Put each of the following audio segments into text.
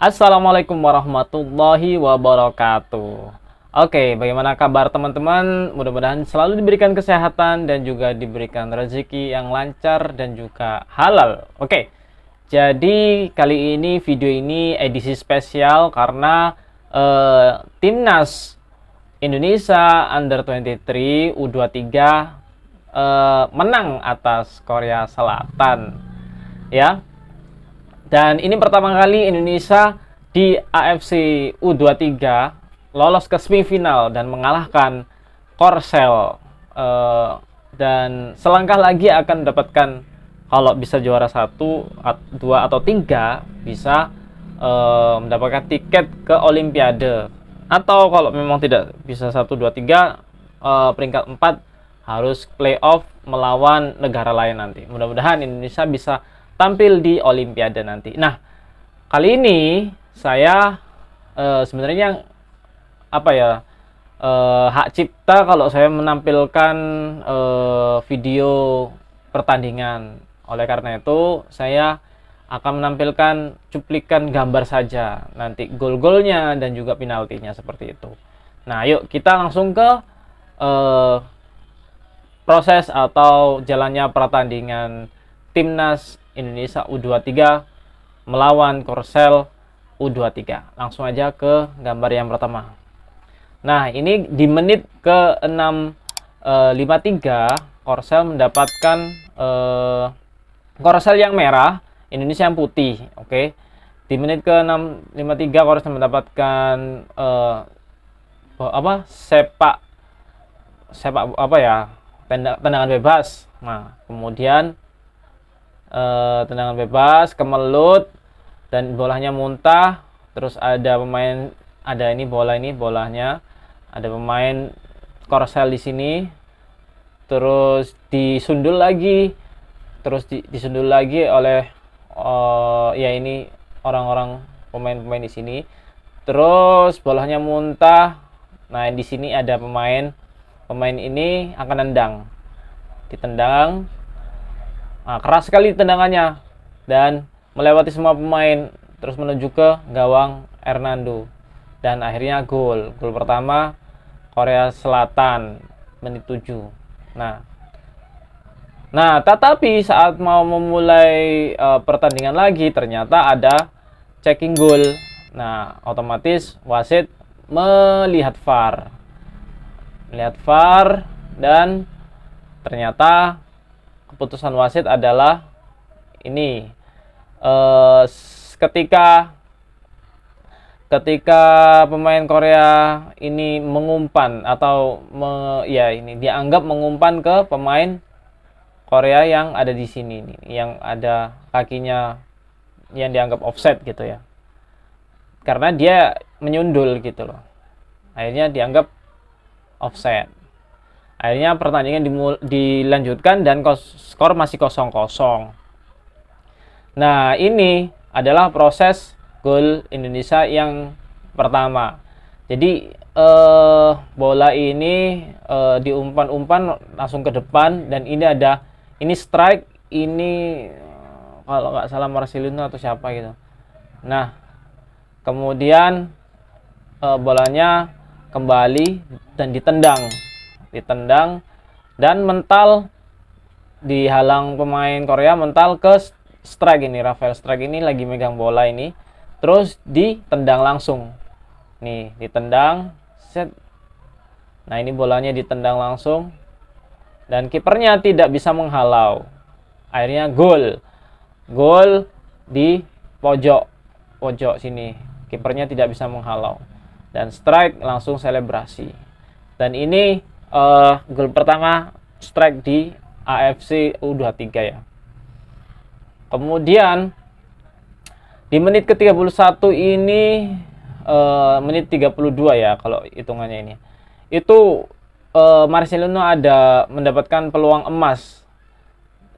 Assalamualaikum warahmatullahi wabarakatuh. Oke, bagaimana kabar teman-teman? Mudah-mudahan selalu diberikan kesehatan dan juga diberikan rezeki yang lancar dan juga halal. Oke, jadi kali ini video ini edisi spesial karena timnas Indonesia Under 23 U23 menang atas Korea Selatan, ya. Dan ini pertama kali Indonesia di AFC U23 lolos ke semifinal dan mengalahkan Korsel. Dan selangkah lagi akan mendapatkan, kalau bisa juara 1, 2 atau 3, bisa mendapatkan tiket ke Olimpiade. Atau kalau memang tidak bisa 1, 2, 3, peringkat 4 harus playoff melawan negara lain nanti. Mudah-mudahan Indonesia bisa tampil di Olimpiade nanti. Nah, kali ini saya sebenarnya hak cipta kalau saya menampilkan video pertandingan. Oleh karena itu, saya akan menampilkan cuplikan gambar saja nanti gol-golnya dan juga penaltinya seperti itu. Nah, yuk kita langsung ke proses atau jalannya pertandingan timnas Indonesia U23 melawan Korsel U23. Langsung aja ke gambar yang pertama. Nah, ini di menit ke-6.53 Korsel mendapatkan Korsel yang merah, Indonesia yang putih. Oke. Di menit ke-6.53 Korsel mendapatkan tendangan bebas. Nah, kemudian tendangan bebas, kemelut, dan bolanya muntah. Terus ada pemain, bolanya, ada pemain Korsel di sini. Terus disundul lagi, disundul lagi oleh ini orang-orang pemain-pemain di sini. Terus bolanya muntah. Nah, di sini ada pemain ini akan ditendang. Nah, keras sekali tendangannya dan melewati semua pemain terus menuju ke gawang Hernando, dan akhirnya gol pertama Korea Selatan menit 7. Nah, tetapi saat mau memulai pertandingan lagi ternyata ada checking goal. Nah, otomatis wasit melihat VAR dan ternyata keputusan wasit adalah ini, ketika pemain Korea ini mengumpan atau ini dianggap mengumpan ke pemain Korea yang ada di sini nih, yang ada kakinya yang dianggap offset gitu ya, karena dia menyundul gitu loh, akhirnya dianggap offset. Akhirnya pertandingan dilanjutkan dan skor masih 0-0. Nah, ini adalah proses gol Indonesia yang pertama. Jadi bola ini diumpan-umpan langsung ke depan, dan ini strike, ini kalau nggak salah Marcelino atau siapa gitu. Nah, kemudian bolanya kembali dan ditendang dan mental, dihalang pemain Korea, mental ke strike ini. Rafael Strike ini lagi megang bola ini, terus ditendang langsung nih, ditendang set. Nah, ini bolanya ditendang langsung dan kipernya tidak bisa menghalau, akhirnya gol di pojok sini, kipernya tidak bisa menghalau dan strike, langsung selebrasi. Dan ini gol pertama strike di AFC U23 ya. Kemudian di menit ke-31 ini, menit 32 ya kalau hitungannya ini. Itu Marcelino ada mendapatkan peluang emas.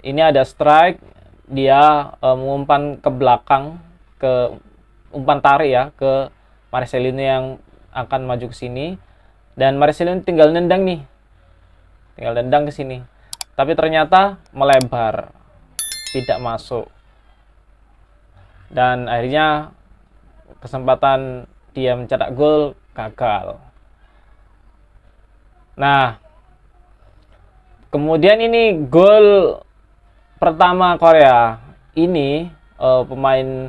Ini ada strike, dia mengumpan ke belakang, ke umpan tarik ya, ke Marcelino yang akan maju ke sini. Dan Marcelino tinggal nendang ke sini, tapi ternyata melebar, tidak masuk. Dan akhirnya kesempatan dia mencetak gol gagal. Nah, kemudian ini gol pertama Korea ini, pemain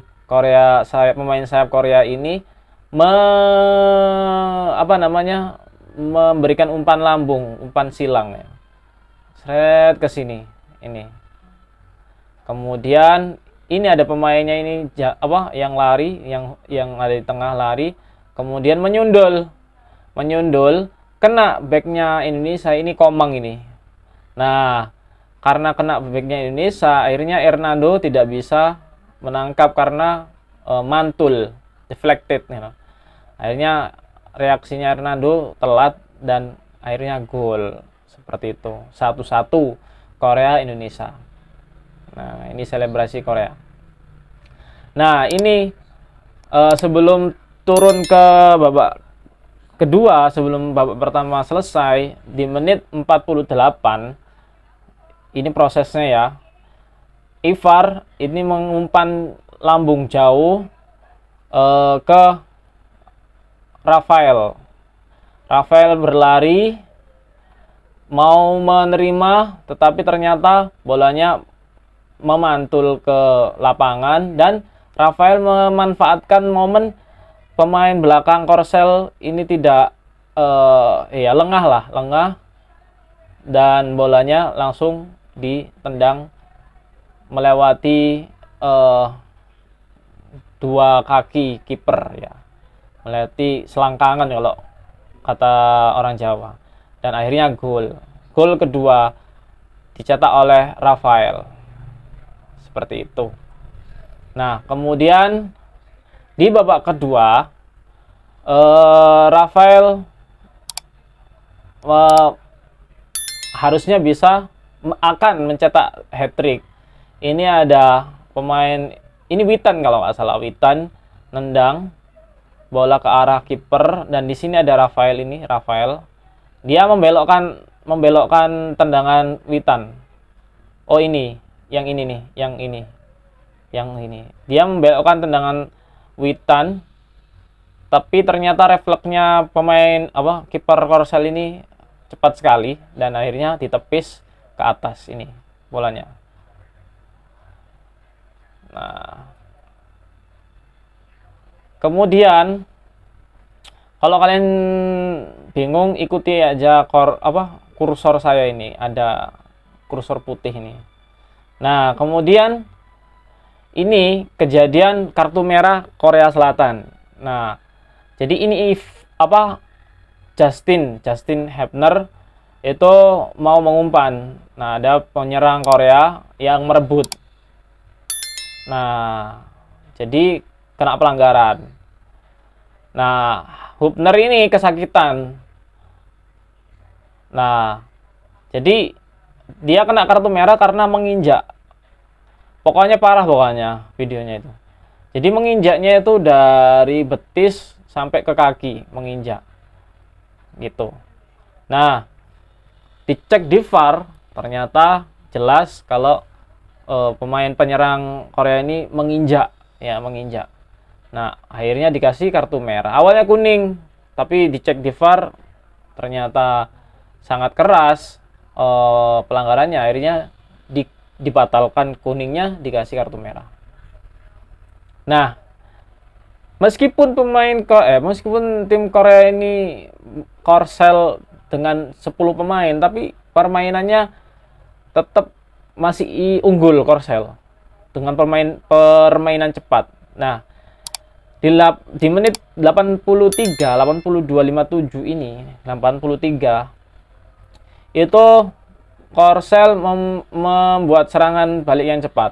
sayap Korea ini memberikan umpan lambung, umpan silang ya. Seret ke sini ini. Kemudian ini ada pemainnya ini yang lari, yang ada di tengah lari, kemudian menyundul, kena backnya Indonesia ini, Komang ini. Nah, karena kena backnya Indonesia, akhirnya Hernando tidak bisa menangkap karena mantul, deflected gitu. Akhirnya reaksinya Hernando telat dan akhirnya gol. Seperti itu. 1-1 Korea Indonesia. Nah, ini selebrasi Korea. Nah, ini sebelum turun ke babak kedua, sebelum babak pertama selesai, di menit 48, ini prosesnya ya. Ivar ini mengumpan lambung jauh ke Rafael. Rafael berlari mau menerima, tetapi ternyata bolanya memantul ke lapangan dan Rafael memanfaatkan momen pemain belakang Korsel ini tidak lengah dan bolanya langsung ditendang melewati dua kaki kiper ya, melewati selangkangan kalau kata orang Jawa, dan akhirnya gol kedua dicetak oleh Rafael. Seperti itu. Nah, kemudian di babak kedua Rafael harusnya akan mencetak hat-trick. Ini ada pemain, ini Witan kalau nggak salah, Witan nendang bola ke arah kiper, dan di sini ada Rafael ini, dia membelokkan tendangan Witan. Oh, ini, yang ini nih, yang ini. Dia membelokkan tendangan Witan, tapi ternyata refleksnya kiper Korsel ini cepat sekali dan akhirnya ditepis ke atas ini bolanya. Nah, kemudian kalau kalian bingung, ikuti aja kursor saya ini, ada kursor putih ini. Nah, kemudian ini kejadian kartu merah Korea Selatan. Nah, jadi ini Justin Hebner itu mau mengumpan. Nah, ada penyerang Korea yang merebut. Nah, jadi kena pelanggaran. Nah, Hubner ini kesakitan. Nah, jadi dia kena kartu merah karena menginjak. Pokoknya parah videonya itu. Jadi menginjaknya itu dari betis sampai ke kaki, menginjak. Gitu. Nah, dicek di VAR, ternyata jelas kalau pemain penyerang Korea ini menginjak. Nah, akhirnya dikasih kartu merah. Awalnya kuning, tapi dicek di VAR ternyata sangat keras pelanggarannya. Akhirnya dibatalkan kuningnya, dikasih kartu merah. Nah, meskipun tim Korea ini Korsel dengan 10 pemain, tapi permainannya tetap masih unggul Korsel dengan permainan cepat. Nah, di menit 82-57 ini, 83 itu Korsel membuat serangan balik yang cepat.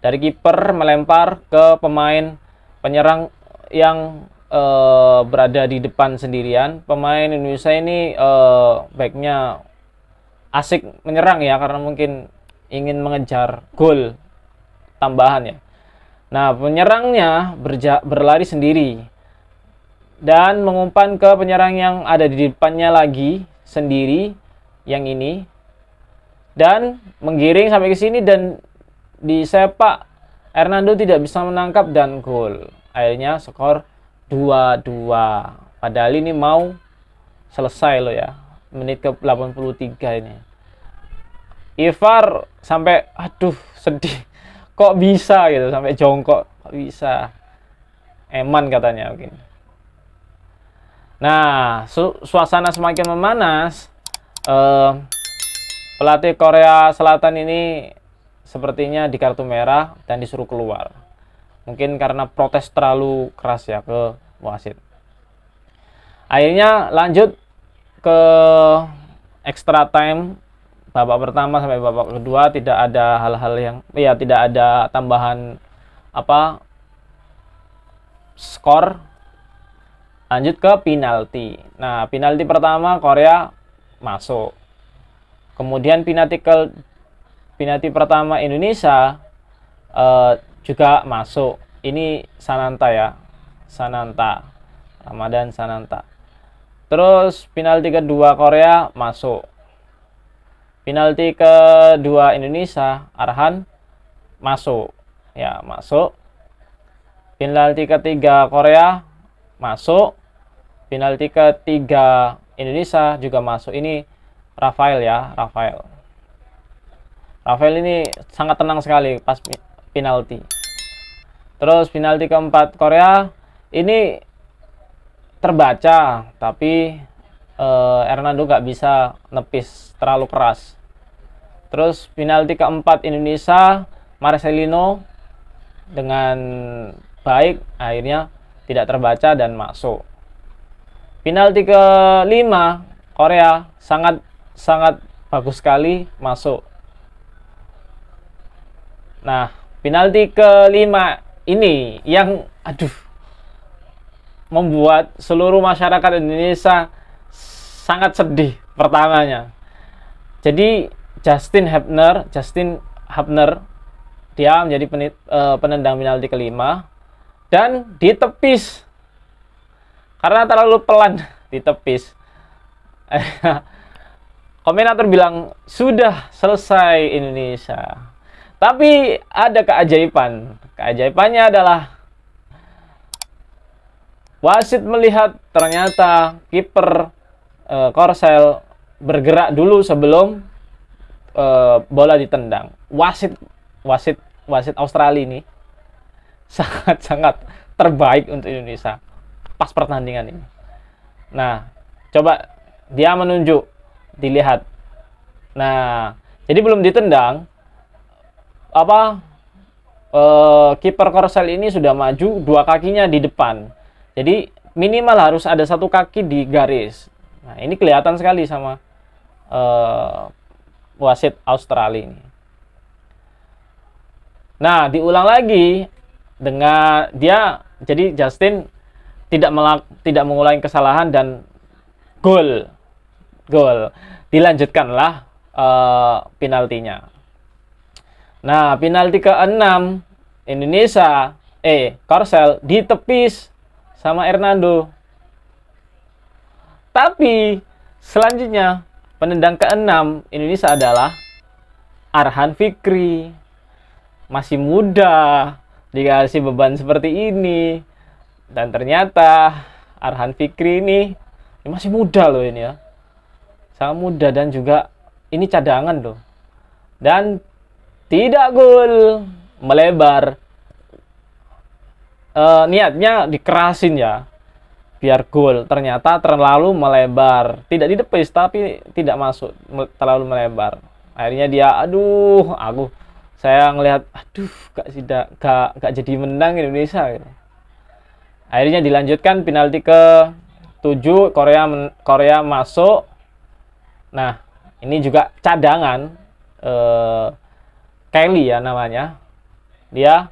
Dari kiper melempar ke pemain penyerang yang berada di depan sendirian. Pemain Indonesia ini backnya asik menyerang ya, karena mungkin ingin mengejar gol tambahan ya. Nah, penyerangnya berlari sendiri dan mengumpan ke penyerang yang ada di depannya lagi sendiri, yang ini, dan menggiring sampai ke sini dan disepak. Hernando tidak bisa menangkap dan gol. Akhirnya skor 2-2. Padahal ini mau selesai loh ya. Menit ke 83 ini. Ivar sampai aduh sedih. Kok bisa gitu, sampai jongkok. Kok bisa? Eman katanya mungkin. Nah, suasana semakin memanas. Pelatih Korea Selatan ini sepertinya di kartu merah dan disuruh keluar. Mungkin karena protes terlalu keras ya ke wasit. Akhirnya lanjut ke extra time. Babak pertama sampai babak kedua tidak ada hal-hal yang tidak ada tambahan skor. Lanjut ke penalti. Nah, penalti pertama Korea masuk. Kemudian penalti pertama Indonesia juga masuk. Ini Sananta ya. Sananta. Ramadan Sananta. Terus penalti kedua Korea masuk. Penalti kedua Indonesia Arhan masuk. Ya, masuk. Penalti ketiga Korea masuk. Penalti ketiga Indonesia juga masuk. Ini Rafael ya, Rafael. Rafael ini sangat tenang sekali pas penalti. Terus penalti keempat Korea ini terbaca, tapi Hernando nggak bisa nepis, terlalu keras. Terus penalti keempat Indonesia, Marcelino dengan baik akhirnya tidak terbaca dan masuk. Penalti kelima Korea sangat bagus sekali masuk. Nah, penalti kelima ini yang membuat seluruh masyarakat Indonesia sangat sedih pertamanya. Jadi Justin Hubner dia menjadi penendang penalti kelima dan ditepis karena terlalu pelan ditepis. Komenator bilang sudah selesai Indonesia. Tapi ada keajaiban. Keajaibannya adalah wasit melihat ternyata kiper Korsel bergerak dulu sebelum bola ditendang. Wasit Australia ini sangat terbaik untuk Indonesia pas pertandingan ini. Nah, coba dia menunjuk, dilihat. Nah, jadi belum ditendang, kiper Korsel ini sudah maju, dua kakinya di depan. Jadi minimal harus ada satu kaki di garis. Nah, ini kelihatan sekali sama wasit Australia ini. Nah, diulang lagi dengan jadi Justin tidak mengulangi kesalahan dan gol. Dilanjutkanlah penaltinya. Nah, penalti ke-6 Indonesia Korsel ditepis sama Hernando. Tapi selanjutnya penendang ke-6 Indonesia adalah Arhan Fikri. Masih muda, dikasih beban seperti ini. Dan ternyata Arhan Fikri ini masih muda loh ini ya. Sangat muda dan juga ini cadangan loh. Dan tidak gol, melebar. Niatnya dikerasin ya, biar gol. Ternyata terlalu melebar. Tidak ditepis tapi tidak masuk, terlalu melebar. Akhirnya dia, saya ngelihat, gak jadi menang Indonesia gitu. Akhirnya dilanjutkan penalti ke-7 Korea masuk. Nah, ini juga cadangan Kelly ya namanya. Dia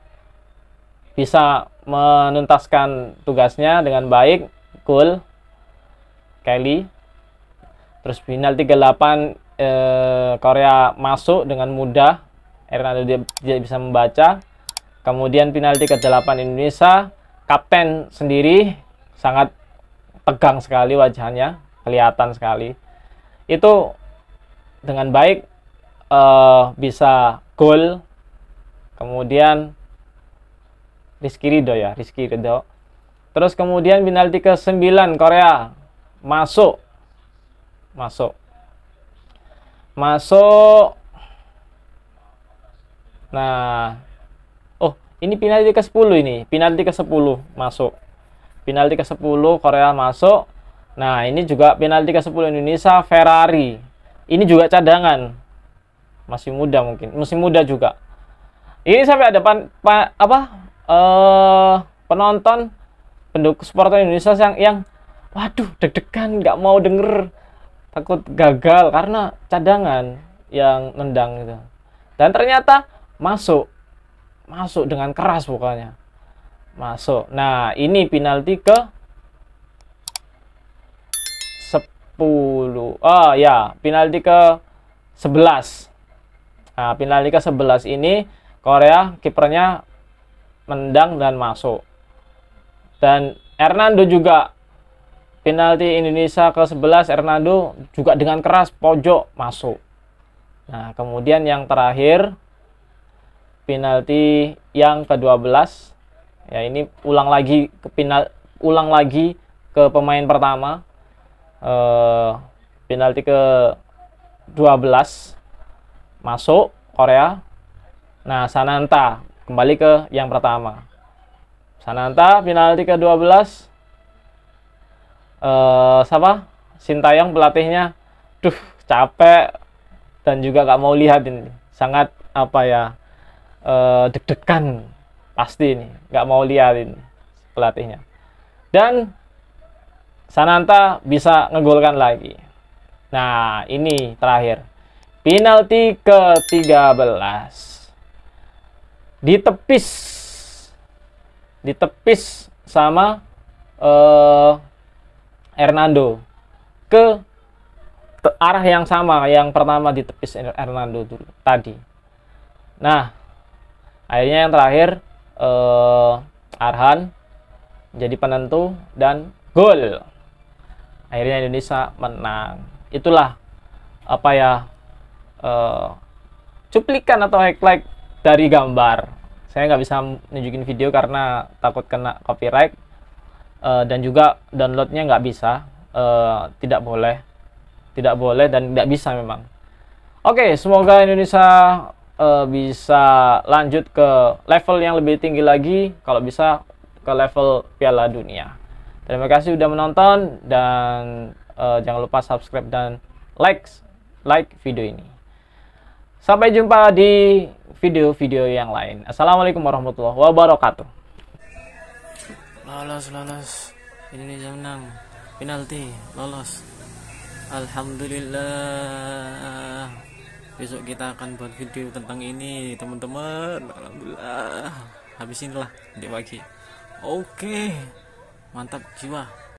bisa menuntaskan tugasnya dengan baik, gol Kelly. Terus penalti ke-8 Korea masuk dengan mudah. Hernando dia bisa membaca. Kemudian penalti ke-8 Indonesia, kapten sendiri sangat tegang sekali wajahnya, kelihatan sekali. Itu dengan baik bisa gol. Kemudian Rizky Ridho Terus kemudian penalti ke-9 Korea. Masuk. Masuk. Masuk. Nah, oh, ini penalti ke-10 ini. Penalti ke-10 masuk. Penalti ke-10 Korea masuk. Nah, ini juga penalti ke-10 Indonesia Ferrari. Ini juga cadangan. Masih muda mungkin. Masih muda juga. Ini sampai ada penonton pendukung supporter Indonesia yang waduh deg-degan nggak mau denger, takut gagal karena cadangan yang nendang gitu. Dan ternyata masuk dengan keras pokoknya masuk. Nah, ini penalti ke 10. Oh ya, penalti ke 11. Nah, penalti ke 11 ini Korea kipernya mendang dan masuk. Dan Hernando juga penalti Indonesia ke-11, Hernando juga dengan keras pojok masuk. Nah, kemudian yang terakhir penalti yang ke-12. Ya, ini ulang lagi ke pemain pertama. Penalti ke-12 masuk Korea. Nah, Sananta kembali ke yang pertama. Sananta penalti ke-12. Siapa? Sintayong pelatihnya. Duh, capek dan juga gak mau lihat ini. Sangat deg-degan pasti ini. Gak mau lihat ini pelatihnya. Dan Sananta bisa ngegolkan lagi. Nah, ini terakhir. Penalti ke-13. Ditepis sama Hernando ke arah yang sama yang pertama ditepis Hernando dulu tadi. Nah, akhirnya yang terakhir Arhan jadi penentu dan gol. Akhirnya Indonesia menang. Itulah cuplikan atau highlight dari gambar. Saya nggak bisa nunjukin video karena takut kena copyright. Dan juga downloadnya nggak bisa, tidak boleh dan nggak bisa memang. Oke, semoga Indonesia bisa lanjut ke level yang lebih tinggi lagi, kalau bisa ke level Piala Dunia. Terima kasih sudah menonton dan jangan lupa subscribe dan like video ini. Sampai jumpa di video-video yang lain. Assalamualaikum warahmatullahi wabarakatuh. Lolos Indonesia menang, penalti, lolos. Alhamdulillah. Besok kita akan buat video tentang ini, teman-teman. Alhamdulillah. Habis inilah di pagi. Oke, mantap jiwa.